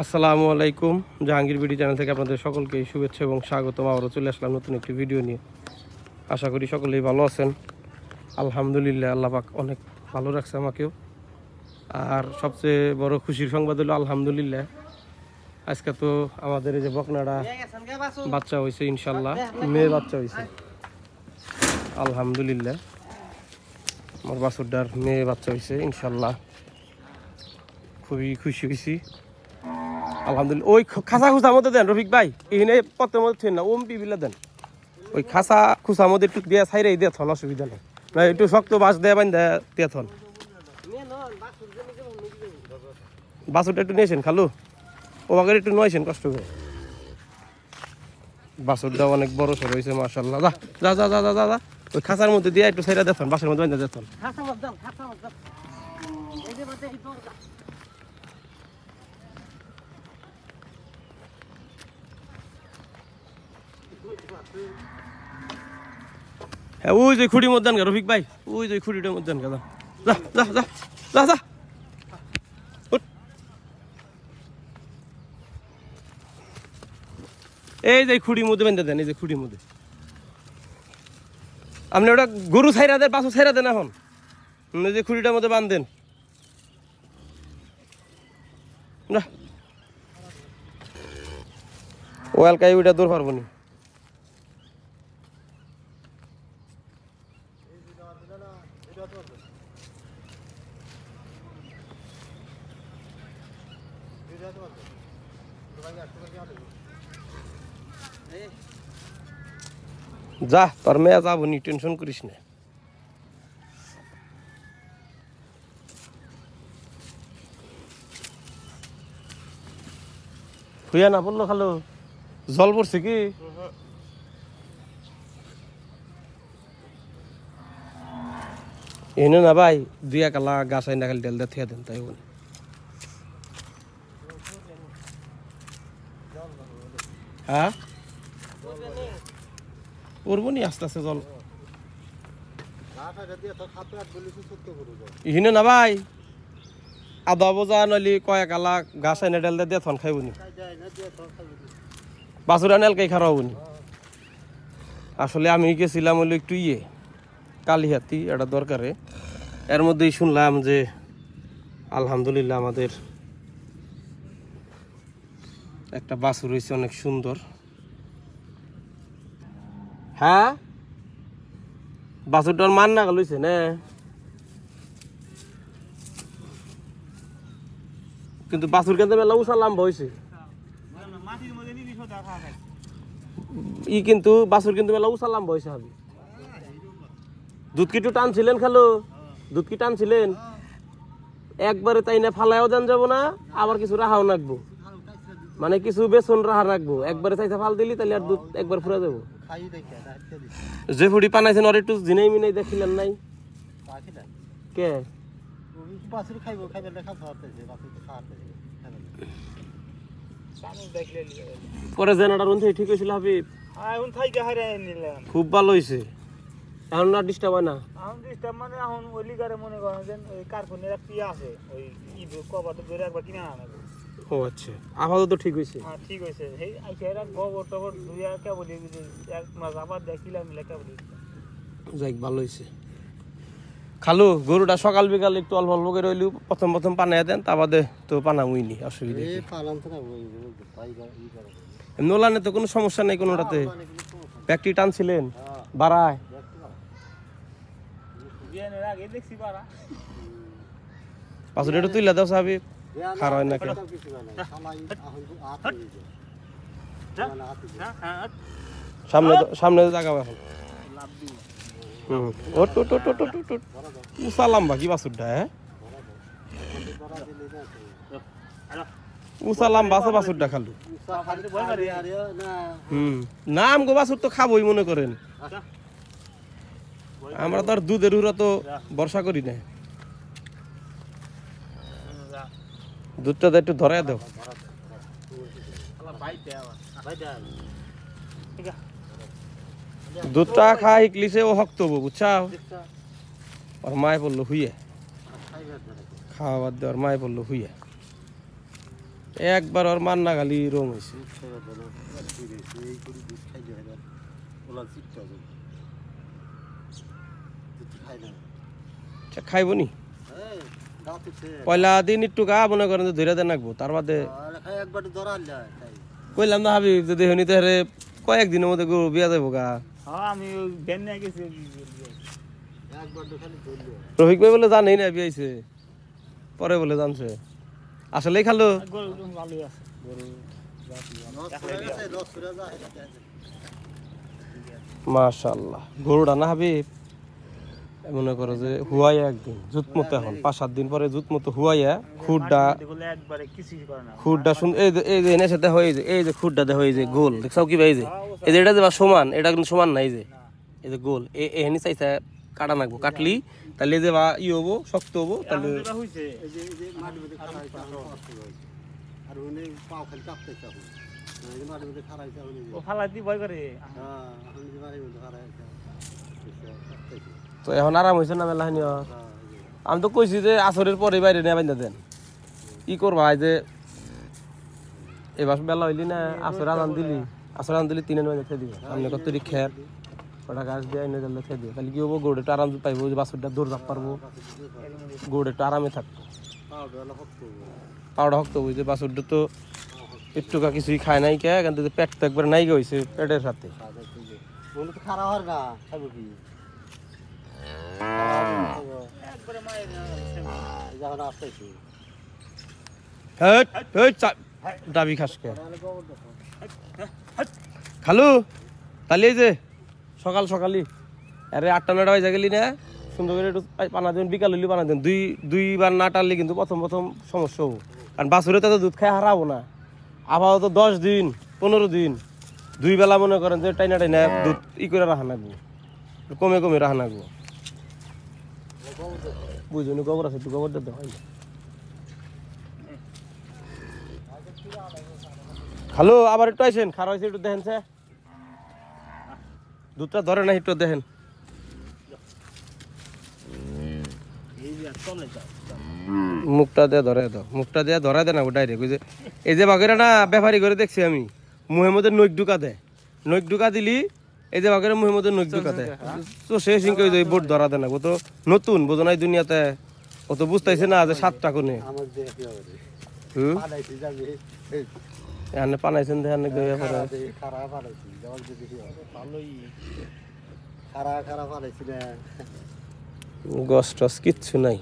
আসসালামু আলাইকুম। Jahangir BD channel থেকে আপনাদের সকলকে শুভেচ্ছা এবং স্বাগতম। আবারও চলে আসলাম নতুন একটি ভিডিও নিয়ে। আশা করি সকলেই ভালো আছেন। আলহামদুলিল্লাহ, আল্লাহ পাক অনেক ভালো রাখছে আমাকেও। আর সবচেয়ে বড় খুশির সংবাদ হলো আলহামদুলিল্লাহ, আজকে তো আমাদের এই যে বকনাটা বাচ্চা হয়েছে, ইনশাল্লাহ মেয়ে বাচ্চা হয়েছে। আলহামদুলিল্লাহ, আমার বাছুরটার মেয়ে বাচ্চা হয়েছে, ইনশাল্লাহ খুবই খুশি হয়েছি। আলহামদুলিল্লাহ। ওই খাসা খুসার মধ্যে দেন রফিক ভাই, এখানে পথের মধ্যে না ওম পিবিলা দেন। ওই খাসা খুসার মধ্যে একটু দিয়ে ছাইরে দিয়ে থল, অসুবিধা নেই। না একটু শক্ত বাঁশ দিয়ে বান দিয়ে থল। বাছুরটা একটু নিয়েছেন খালু, ও আগে একটু নয়েছেন কষ্ট করে। বাছুরটা অনেক বড় সর হয়েছে মাশাআল্লাহ। যা যা যা যা যা যা ওই খাসার মধ্যে দিয়ে একটু ছাইরা দেখুন, বাসের মধ্যে বান্ধা দেখুন। হ্যাঁ, ওই যে খুঁড়ি মধ্যে আনগা রফিক ভাই, ওই যে খুঁড়িটার মধ্যে আনগা। যা যা যা যা যা। এই যে খুঁড়ির মধ্যে বেঁধে দেন, এই যে খুঁড়ির মধ্যে। আপনি ওটা গরু ছাইরা দেন, বাছুর ছাইরা দেন, এখন এই যে খুঁড়িটার মধ্যে বাঁধেন। ও এলকাই ওইটা দূর পারবো নি। যা, তোর মেয়ে যাবো নি, টেনশন করিস না। হইয়া না বললো খালো, জল পড়ছে কি? এনে না ভাই, দুই একালা গাছ আইনা খালি ডেল দিয়ে থিয়া দেন, তাই বল। হ্যাঁ, পড়বো নি আস্তে আস্তে জল। ইহিনে না ভাই, আদা বোঝা নলি কয়েক আলা গাছ আইনা ডেল দিয়ে থন খাইব নি, বাছুরা নেলকাই খারাপ নি। আসলে আমি গেছিলাম হলো একটু কালিহাতি, এটা দরকারে। এর মধ্যেই শুনলাম যে আলহামদুলিল্লাহ আমাদের একটা বাছুর হয়েছে, অনেক সুন্দর। হ্যাঁ, বাছুরটার মান না গেলছে না, কিন্তু বাছুর কেন মেলা উষা লাম্বা হয়েছে। কিন্তু বাছুর কিন্তু মেলা উষা লাম্বা হয়েছে। হাবি দুধ কি একটু টানছিলেন খালো? দুধ কি টানছিলেন? একবারে তাই না ফালাইও দেন যাব না, আবার কিছু রাহাও রাখবো, মানে কিছু বেসন রাহা রাখবো। একবারে চাইতে ফাল দিলি তাহলে আর দুধ একবার ফুরা যাবো। যে ফুড়ি পানাইছেন ওর একটু জিনাই মিনাই দেখিলেন নাই কে? পরে জেনাটার মধ্যে ঠিক হয়েছিল হাবিব, খুব ভালো হয়েছে। এখন না ডিস্টার্ব হয় না? এখন ডিস্টার্ব মানে এখন ওই লিগারে মনে করেন যে ওই কার্বনের একটা আছে, ওই কভারটা ধরে একবার কিনে আনা। ও আচ্ছা, আপাতত ঠিক হয়েছে। হ্যাঁ ঠিক হয়েছে। এই আইসা গোবর টবর ধুইয়া কেবল এক মাস আবার দেখিলাম মিলে কেবল। যাই, ভালো হয়েছে। খালু, গরুটা সকাল বিকাল একটু অল্প অল্প করে হইলেও প্রথম প্রথম পানাইয়া দেন, তা বাদে তো পানামুইনি, অসুবিধা নোলানে তো কোনো সমস্যা নেই কোনোটাতে। ব্যাগটি টানছিলেন বাড়ায় পাঁচটা একটু তুইলা দাও সাহেব, খারাপ হয় না কেন? সামনে সামনে জাগাবো এখন। উষা লাম্বা কি বাছুরটা? হ্যাঁ, উষা লাম্বা আছে বাছুরটা খালু। নাম গো বাছুর তো খাবোই মনে করেন। আমরা তো আর দুধের উড়া তো ভরসা করি না। দুধটা একটু ধরাই দাও। দুধটা খাই শিকলিছে ও শক্ত হবো, বুঝছাও? আর মায়ে পড়লো হুইয়ে, খাওয়া বাদ দেওয়ার মায়ে পড়লো হুইয়ে। একবার ওর মান্না খালি রং হয়েছে খাইব নি পয়লা দিন একটু গা মনে করেন যে ধরে দেন রাখবো তার বাদে কইলাম না হাবিব যদি হনি তো কয়েকদিনের মধ্যে গরু বিয়া যাবো গা আমি বেন নিয়ে গেছি রফিক ভাই বলে জানেই না বিয়াইছে পরে বলে জানছে আসলেই খালো গরু ভালোই আছে মাশাআল্লাহ গরুটা না হাবিব মনে করো যে হুয়াইয়া একদিন জুত মতো এখন 5-7 দিন পরে জুত মতো হুয়াইয়া খুঁড়টা একবারে কিছুই করে না খুঁড়টা এই যে এনে সাথে হয়ে যে এই যে খুঁড়টা দেখো এই যে গোল দেখছাও কি ভাই এই যে এটা যে সমান এটা কিন্তু সমান নাই যে এই যে গোল এখানে চাইছে কাটা নাকবো কাটলি তাহলে যে বা ই হবো শক্ত হবো তাহলে তো এখন আরাম হয়েছে না মেলা হানি আমি তো কইছি যে আসরের পরে বাইরে নিয়ে বাইন্দা দেন কি করবা যে এবার বেলা হইলি না আসর আজান দিলি 3 বাজে খেয়ে দিবে সামনে কত খের ওটা গাছ দিয়ে এনে দিলে খেয়ে দিবে তাহলে কি হবো গোড়ে একটু আরাম পাইবো যে বাছুরটা দৌড় যাক পারবো গোড়ে একটু আরামে থাকবো পাউডার হক্ত হবো যে বাছুরটা তো একটু কিছুই খায় নাই কে এখান থেকে পেট তো একবার নাই গেছে পেটের সাথে খারাপ হয় না খাবো কি দাবি খাসকে খালু তাহলে যে সকাল সকালই আরে 8টা-9টা বাজে গেলি না সুন্দর করে একটু পানা দেন বিকাল হইলে পানা দেন দুইবার না টানলে কিন্তু প্রথম সমস্যা হবো কারণ বাছুরে তো দুধ খাই হারাবো না আপাতত 10 দিন 15 দিন 2 বেলা মনে করেন যে টাইনা দুধ করে রাখা নাকবো কমে রাখা নাকবো বুঝুন গোবর আছে একটু গোবর দিতে হয় হ্যালো আবার একটু আইসেন খারাপ হয়েছে একটু দেখেন স্যার দুধটা ধরে না একটু দেখেন মুখটা দিয়ে ধরে দাও মুখটা দিয়ে ধরা দে না ডাইরেক্ট ওই যে এই যে বাঘেরা না ব্যাপারী করে দেখছি আমি মুহের মধ্যে নৈক ঢুকা দিলি এই যে বাঘেরা মুহের মধ্যে নৈক ঢুকা দেয় তো সে সিংকে ওই বোট ধরা দেয় না ও তো নতুন বোঝো নাই দুনিয়াতে ও তো বুঝতেছে না যে 7টা কোনে এখানে পানাইছেন দেখেন গস টস কিচ্ছু নাই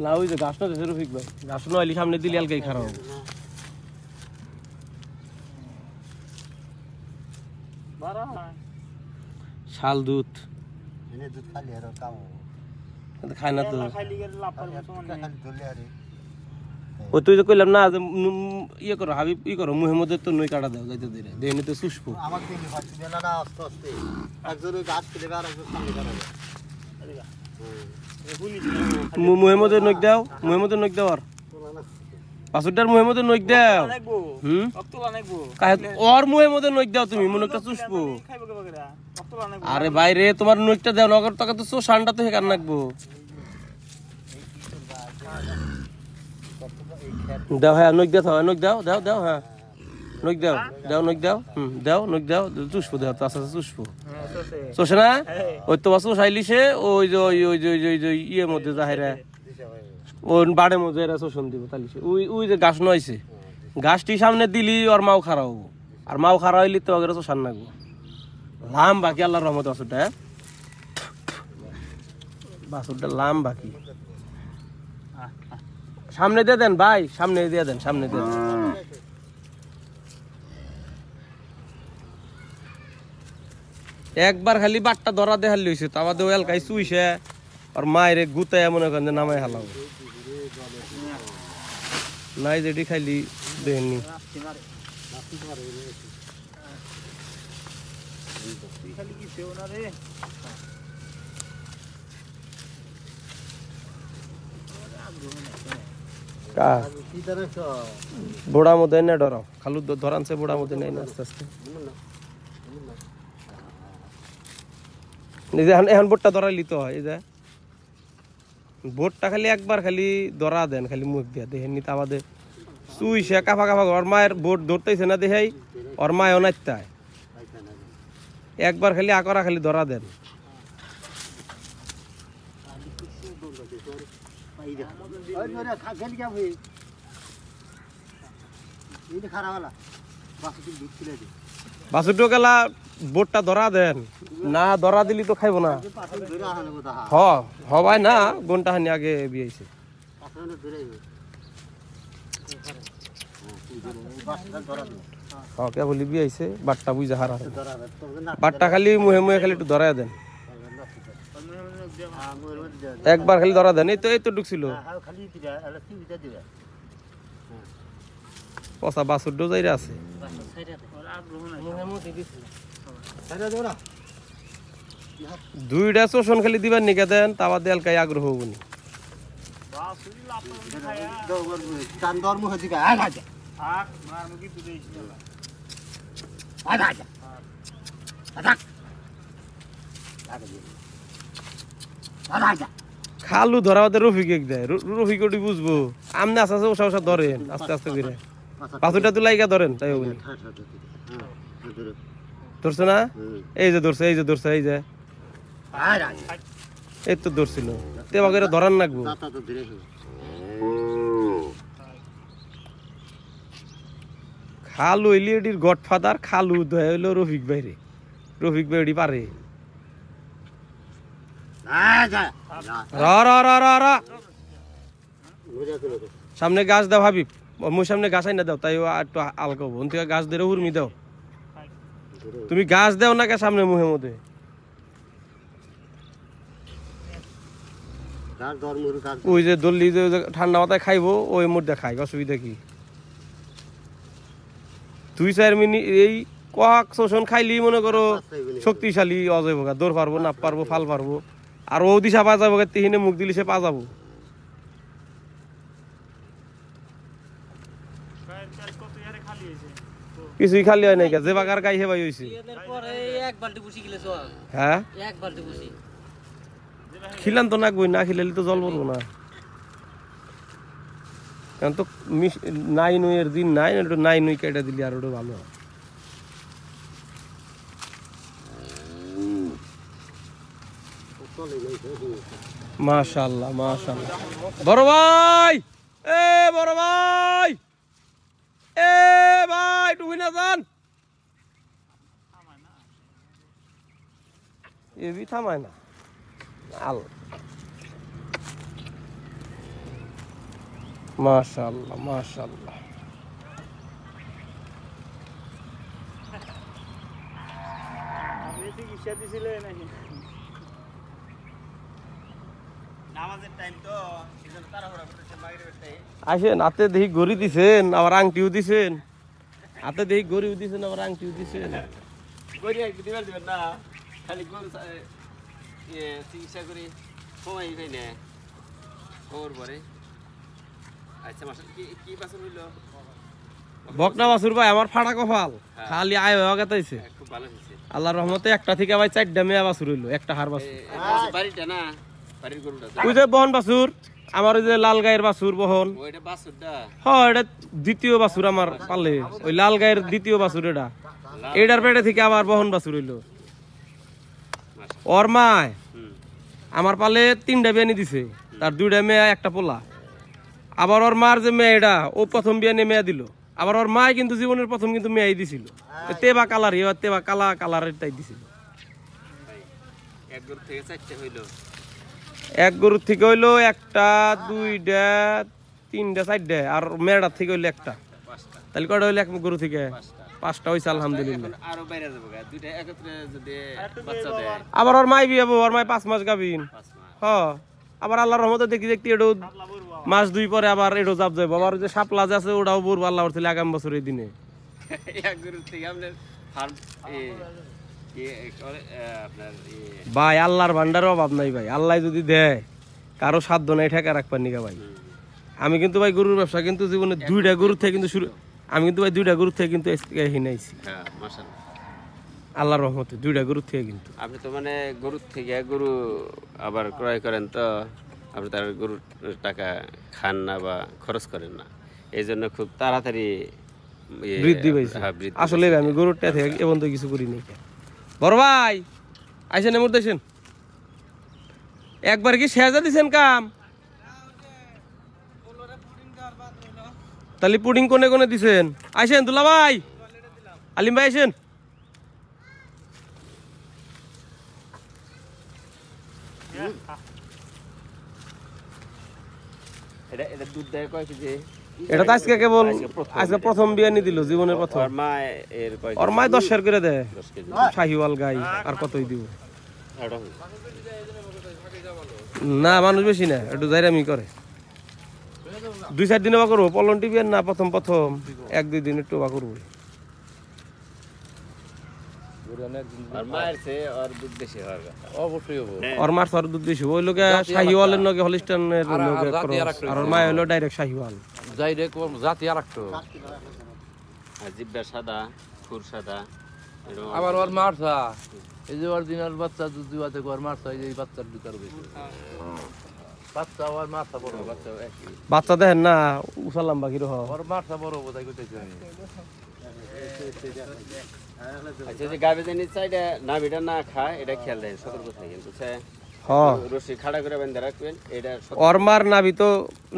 না ওই যে গাছ না রফিক ভাই গাছ না আইলি সামনে দিলে আলকাই খারাপ হবে শাল দুধ খায় না তো ও তুই তো কইলাম না যে ইয়ে করো হাবিব ই করো মুহের মধ্যে তো নই কাটা দাও যাইতে দিলে দেহনি তো সুস্পো মুহের মধ্যে নইক দাও আর পাঁচটার মুহের মধ্যে নইক দাও ওর মুহের মধ্যে নইক দাও তুমি মনে একটা চুষবো আরে বাইরে তোমার নইকটা দাও নগর টাকা তো শানটা তো হেকার নাকবো দাও হ্যাঁ নইক দাও দাও হ্যাঁ নইক দাও নইক দাও চুষবো দাও তো আস্তে আস্তে চুষবো চষে না ওই তো বাস চাইলিছে ওই যে ইয়ের মধ্যে যাহেরা ওই বাড়ের মধ্যে এরা শোষণ দিব তালিছে ওই যে গাছ নয়ছে গাছটি সামনে দিলি ওর মাও খারাপ হবো আর মাও খারাপ হইলি তো ওদের শোষণ নাকবো লাম বাকি আল্লাহর রহমত বাছুরটা বাছুরটা লাম বাকি সামনে দিয়ে দেন ভাই সামনে দিয়ে দেন একবার খালি বাটটা ধরা দেখাল লইছে তা বাদে ওই এলাকায় চুইছে আর মায়ের গুতায় মনে করেন যে নামাই হালাও নাই যেটি খাইলি দেননি বোড়া মধ্যে না ডরাও খালু ধরানছে বোড়া মধ্যে নেই না আস্তে আস্তে নিজে এখন বোটটা ধরাইলি তো হয় এই যে বোটটা খালি একবার খালি ধরা দেন, খালি মুখ দিয়া দেখেন নিতে আমাদের চুই সে কাফা কাফা ওর মায়ের বোট ধরতেছে না দেখাই, ওর মায়ও নাচতায় একবার খালি আকরা খালি ধরা দেন। বাসুটো গেলা বোটটা ধরা দেন, না ধরা দিলি তো খাইব না। হবাই না গনটা হানি আগে বিয়েছে কে বলি বিয়েছে বাট্টা বুঝা হারা বাট্টা খালি মুহে মুহে খালি একটু ধরা দেন, একবার খালি ধরা দেন। এই তো ঢুকছিল পচা বাসুর ডো যাইরা আছে। দুইটা শোষণ খালি দিবার নিকে দেন, তাওয়া দেয়াল কাই আগ্রহ হবনি। খালু ধরা ওদের রফিকে দেয়, রফিক ওটি বুঝবো। আমনে আস্তে আস্তে ওসা ওসা ধরেন আস্তে আস্তে করে, পাথরটা তো লাইগা ধরেন তাই হবনি। ধরছে না? এই যে ধরছে, এই যে ধরছে, এই যে এই তো ধরছিল, তেবা করে ধরান লাগবো। খালু এলিডির গডফাদার, খালু হইলো রফিক ভাইরে, রফিক ভাই ওটি পারে। সামনে গাছ দাও হাবিব, মুই সামনে গাছ আইনা দাও, তাই একটু আলকা হবো। থেকে গাছ ধরে হুরমি দাও, তুমি গাছ দাও না কে সামনে মুহের মধ্যে। ওই যে দল্লি যে ঠান্ডা মাথায় খাইবো ওই মধ্যে খাই, অসুবিধা কি? 2-4 মিনিট এই কক শোষণ খাইলি মনে করো শক্তিশালী অজয় ভোগা, দৌড় পারবো, নাপ পারবো, ফাল পারবো। আর ও দিশা পা যাবো, তিহিনে মুখ দিলি সে পা যাবো। কিছুই খালি হয় নাই, যে বাগার গাই হেবাই হয়েছে। হ্যাঁ খিলান তো নাকবই, না খিলালি তো জল পড়বো না। কারণ তো নাই নইয়ের দিন নাই, একটু নাই নই কেটে দিলি আর ওটা ভালো হয়। মাশাআল্লাহ মাশাআল্লাহ। বড় ভাই, এ বড় ভাই, এ ভাই ডুবি না যান, এবি থামায় না। আল মাশাআল্লাহ মাশাআল্লাহ। চিকিৎসা দিছিলে নাকি? আসেন, হাতে দেখি গড়ি দিছেন আবার আংটিও দিছেন, হাতে দেখি গড়িও দিছেন আবার আংটিও দিছেন। দিবেন না, খালি গরু চিকিৎসা করি সময় খাই না খবর পরে। আচ্ছা মাসে কি বাছুর হইলো? বকনা বাছুর ভাই আমার ফাটা কপাল, খালি আয় হয়ে গেছে। খুব ভালো হয়েছে আল্লাহর রহমতে একটা থেকে ভাই 4টা মেয়া বাছুর হইলো, একটা হার বাছুর। বাড়িটা না, বাড়ির গরুটা ওই যে বহন বাছুর আমার, ওই যে লাল গায়ের বাছুর বহন, ওইটা বাছুরটা। হ্যাঁ এটা দ্বিতীয় বাছুর আমার পালে, ওই লাল গায়ের দ্বিতীয় বাছুর এটা। এটার পেটে থেকে আবার বহন বাছুর হইলো। ওর মায় আমার পালে 3টা বিয়ানি দিছে, তার 2টা মেয়ে একটা পোলা। আবার ওর মার যে মেয়ে এটা, ও প্রথম বিয়ানি মেয়ে দিল। আবার ওর মায় কিন্তু জীবনের প্রথম কিন্তু মেয়েই দিছিল, তেবা কালার, এবার তেবা কালা কালারের তাই দিছিল। এক গরু থেকে 4টা হইলো, এক গরুর থেকে হইলো 1টা 2টা 3টা 4টা, আর মেয়েটার থেকে হইলো 1টা। তাহলে কয়টা হইলো এক গরু থেকে? 5টা হইছে আলহামদুলিল্লাহ। আরো বাইরে যাবো, দুইটা একত্রে যদি বাচ্চা দেয়। আবার ওর মাই বিয়াবো, ওর মাই 5 মাস গাবিন। 5 মাস। হ্যাঁ আবার আল্লাহর রহমতে দেখি দেখতে এটো মাস 2 পরে আবার এটো জাপ যাবো। আবার যে সাপলা যে আছে ওটাও বলবো আল্লাহ ওর থেকে আগামী বছর এই দিনে। এক গরু থেকে আপনার ফার্ম আপনার ভাই আল্লাহর ভান্ডারের অভাব নাই ভাই, আল্লাহ যদি দেয় কারো সাধ্য নাই ঠেকা রাখবার নিকা ভাই। আমি কিন্তু ভাই গরুর ব্যবসা কিন্তু জীবনে 2টা গরুর থেকে কিন্তু শুরু, আমি কিন্তু ভাই 2টা গরুর থেকে কিন্তু হিনাইছি। হ্যাঁ মাশাআল্লাহ আল্লাহর রহমতে 2টা গরুর থেকে কিন্তু। আপনি তো মানে গরুর থেকে গরু আবার ক্রয় করেন তো আপনি তার গরুর টাকা খান না বা খরচ করেন না, এই জন্য খুব তাড়াতাড়ি বৃদ্ধি পাইছে। হ্যাঁ, বৃদ্ধি আসলে আমি গরুরটা থেকে এবং তো কিছু করি নাই। বড় ভাই আইসেন এমন দেশেন একবার কি শেষা দিছেন কাম? তাহলে পুডিং কোনে কোনে দিছেন? আইসেন দুলা ভাই, আলিম ভাই আইসেন। এটা দুধ দেয় কয় কেজি? এটা তো আজকে কেবল আজকে প্রথম বিয়ানি দিল জীবনের প্রথম। ওর মা এর কয় ওর মায় 10 শের করে দেয় 10 কেজি? শাহিওয়াল গাই, আর কতই দিব এটা না, মানুষ বেশি না, একটু জাইরামি করে। 2-4 দিনে বা করবো পলন টিভি না, প্রথম 1-2 দিন একটু বা করবো। আর মায়ের চেয়ে ওর দুধ বেশি হওয়ার কথা। অবশ্যই হবো। ওর মার সর দুধ বেশি ওই লোকে শাহিওয়ালের নগে হলিস্টানের লোকে জাতি আর একটা আর ওর মায় হলো ডাইরেক্ট শাহিওয়াল। যাই রে কোন জাতি আর একটা। আর জিব্বা সাদা, খুর সাদা, এরকম আবার ওর মারসা এই যে অরিজিনাল বাচ্চা দুধ দিওয়াতে ওর মারসা এই যে বাচ্চার ভিতর বেশি বাচ্চা ওর মারসা বড় বাচ্চা একই বাচ্চা দেখেন না উষা লম্বা কিরকম। ওর মারসা বড় বোঝাই করতেছি আমি। আচ্ছা, যে গাবে জানি চাইটা নাভিটা না খায় এটা খেয়াল দেন, সতর্ক থাকেন, বুঝছে? হ্যাঁ, রশি খাড়া করে বেঁধে রাখবেন, এটা ওর মার নাভি তো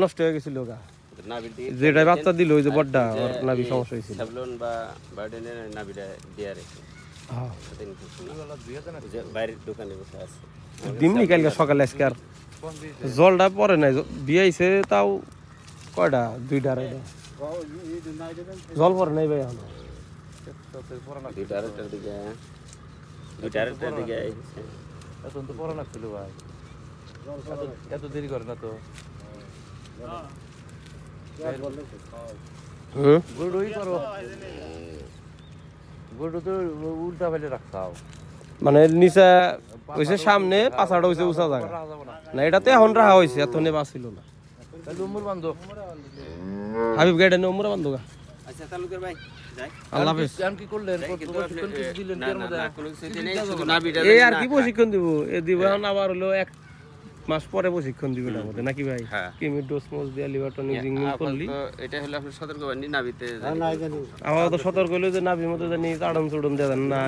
নষ্ট হয়ে গেছিল গা, নাভির দিকে যেটা বাচ্চা দিল ওই যে বড়টা ওর নাভি সমস্যা হয়েছিল। সাবলন বা বার্ডেনের নাভিটা দিয়ে রেখে হ্যাঁ, সাথে ইনফেকশন না। যে বাইরের দোকানে বসে আছে দিমনি কালকে সকালে আজকে আর জলটা পরে নাই, বিয়াইছে তাও কয়টা 2টা 2.5 জল পরে নাই ভাই এখন। 2টার দিকে 2টার দিকে আইছে। এখন তো পড়া লাগছিল ভাই, এত দেরি করে না তো। গরুই করো, গরু তো উল্টা ফেলে রাখছাও মানে নিচে হইছে সামনে, পাছাটা হইছে উঁচা জায়গা না, এটা তো এখন রাখা হয়েছে, এত নে বাঁচিল না। তাহলে উমর বান্ধব হাবিব গাড়ি নিয়ে উমরা বান্ধব। আচ্ছা তালুকের ভাই যাই। আল্লাহ হাফেজ। কি করলেন? প্রশিক্ষণ কিছু দিলেন কি এর মধ্যে? না কোনো কিছু দিই নাই, শুধু নাভিটা এই আর কি প্রশিক্ষণ দিব, এ দিব এখন আবার হলো 1 মাস পরে প্রশিক্ষণ দিবে এটার মধ্যে নাকি ভাই? হ্যাঁ। কিমি ডোজ মোজ দিয়া লিভার টনিক জিংমিং করলি এটা হলো আপনি সতর্ক বানি নাভিতে আমার তো সতর্ক হইলো যে নাভির মধ্যে জানি চাড়ন চুড়ন দেন না।